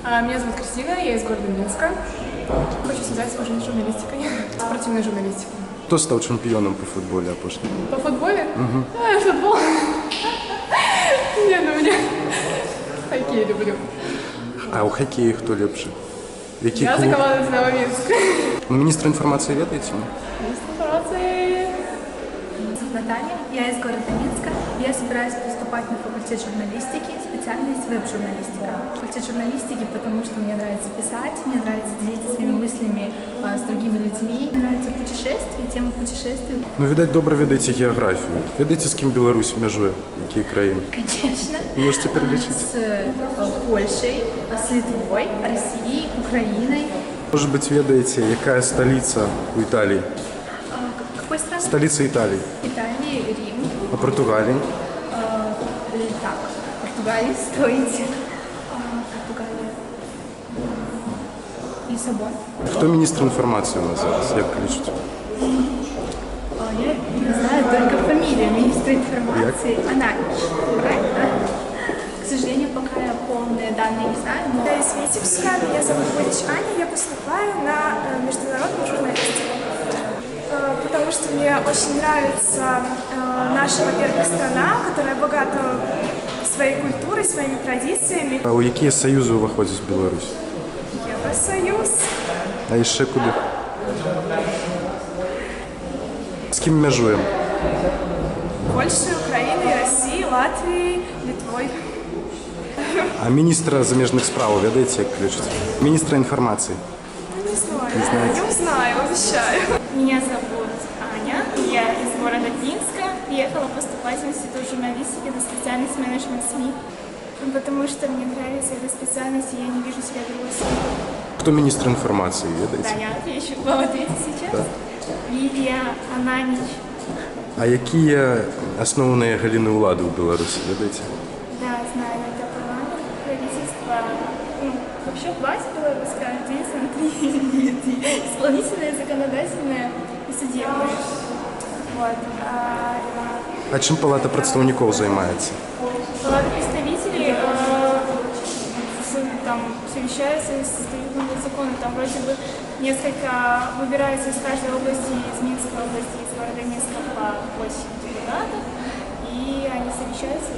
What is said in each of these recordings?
Меня зовут Кристина, я из города Минска. Хочу связать свою жизнь с журналистикой, спортивной журналистикой. Хто став чемпіоном по футболі опошнім? По футболе? Футбол. Не, ну меня хоккей люблю. А у хокеї хто лепше? Який Я за клуб? команду Динамо Минск. Ну, міністра інформації ведаєте? Есть информации. Наталья, я из города Минска. Я собираюсь поступать на факультет журналистики, специальность веб-журналистика. Факультет журналистики, потому что мне нравится писать, мне нравится делиться своими мыслями с другими людьми. Мне нравится путешествия, тема путешествий. Ну, видать, добре ведаєте географію. Ведаєте, з ким Білорусь межує? Які країни? Конечно. Можете перелічити? С Польшей, с Литвой, Россией, Украиной. Може бути, ведаєте, яка столиця у Італії? Какой страны? Столиця Італії. Италии, Рим. А Португалії? Так, Португалия, стойте. Португалия. Лиссабон. Хто міністр інформації у нас зараз? Як кличуть? Я не знаю только фамилию министра информации. Ананич. Правильно? К сожалению, пока я полные данные не знаю, но... Я из Витебска, меня зовут Бурич Аня, я поступаю на международную журналистику. Потому что мне очень нравится наша, во-первых, страна, которая богата своей культурой, своими традициями. А у які союзи виходить Білорусь? Евросоюз. А ще куди? З ким межуємо? Польшей, Украиной, Россией, Латвией, Литвой. А міністра заміжних справ ведаєте, як кличуть? Міністра інформації. Не знаю. Не знаете? Не узнаю, обещаю. Меня зовут Аня, я из города Минска. Приехала поступать в Институт журналистики на специальность менеджмент СМИ, потому что мне нравится эта специальность, и я не вижу себя в другой СМИ. Хто міністр інформації, Да, ведаєте? я отвечу вам ответить сейчас. Да. Лилия Ананич. А які є основні галини влади у Білорусі, ведаєте? Да, знаю, это парламент, правительство, ну, вообще власть белорусская делится на три ветви. Исполнительная, законодательная и судебная. Вот. А чим Палата представників займається? Палата представителей там совещаются и создают новые законы. Там вроде бы несколько выбирается из каждой области, из Минской области, из города Минска по 8 депутатов, и они совещаются.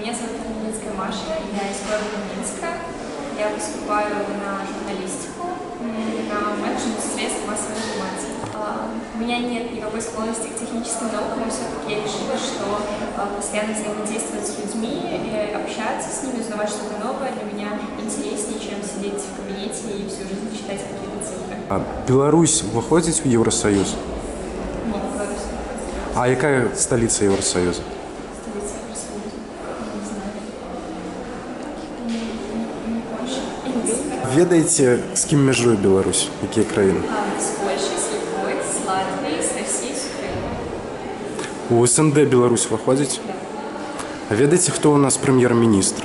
Меня зовут Минская Маша, я из города Минска. Я поступаю на журналистику, на менеджмент средств массовой информации. У меня нет никакой склонности к техническим наукам, но все-таки я решила, что постоянно взаимодействовать с людьми, общаться с ними, узнавать что-то новое для меня интереснее, чем сидеть в кабинете и всю жизнь читать какие-то цифры. А Білорусь виходить в Євросоюз? Нет, Беларусь не входит. А яка столиця Євросоюзу? Столица Евросоюза. Не знаю. Не Польша. Ведаєте, з ким межує Білорусь? Які країни? С Польшей, с Литвой, с Латвией, с Россией, с Украиной. У СНД Білорусь виходить? А ведаєте, хто у нас прем'єр-міністр?